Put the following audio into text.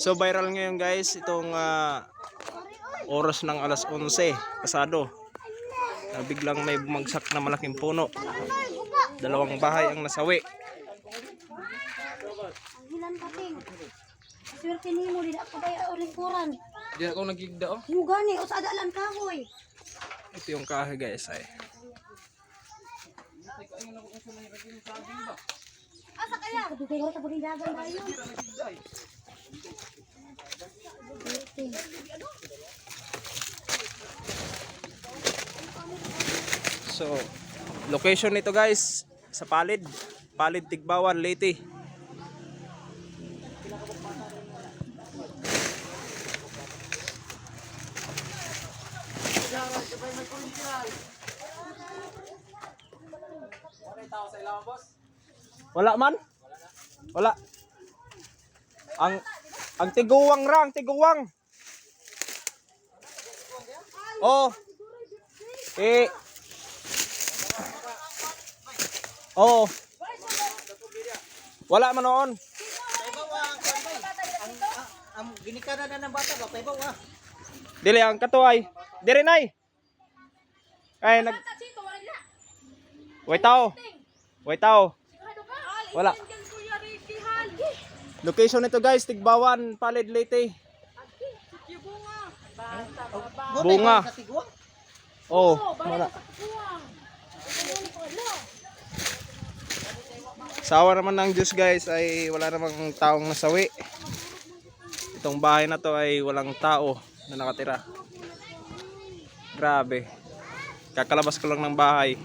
So viral ngayon guys itong oras ng alas 11 pasado. Biglang may bumagsak na malaking puno. Dalawang bahay ang nasawi. Swerte nimo di ako bay lingkuran. Di ako nagigda oh. Yung gani o sa adalan kahoy. Ito yung kahoy guys ay. Asa kaya? Kadugay ko ta puding dagan dayon. So, location nito guys sa Palid, Tigbawan, Leyte. Wala man? Wala. Ang tiguwang rang, tiguwang. Oh. Oh. Wala man noon. Ang ginikana na ng bata ba, paibaw ah. Dili ang katuay. Diri nay. Ay nag Wait tao. Wala. Location nito guys, Tigbawan, Palid, Leyte. Bunga. Oh, wala. Sawa naman ng Diyos guys ay wala namang taong nasawi. Itong bahay na to ay walang tao na nakatira. Grabe. Kakalabas ko lang ng bahay.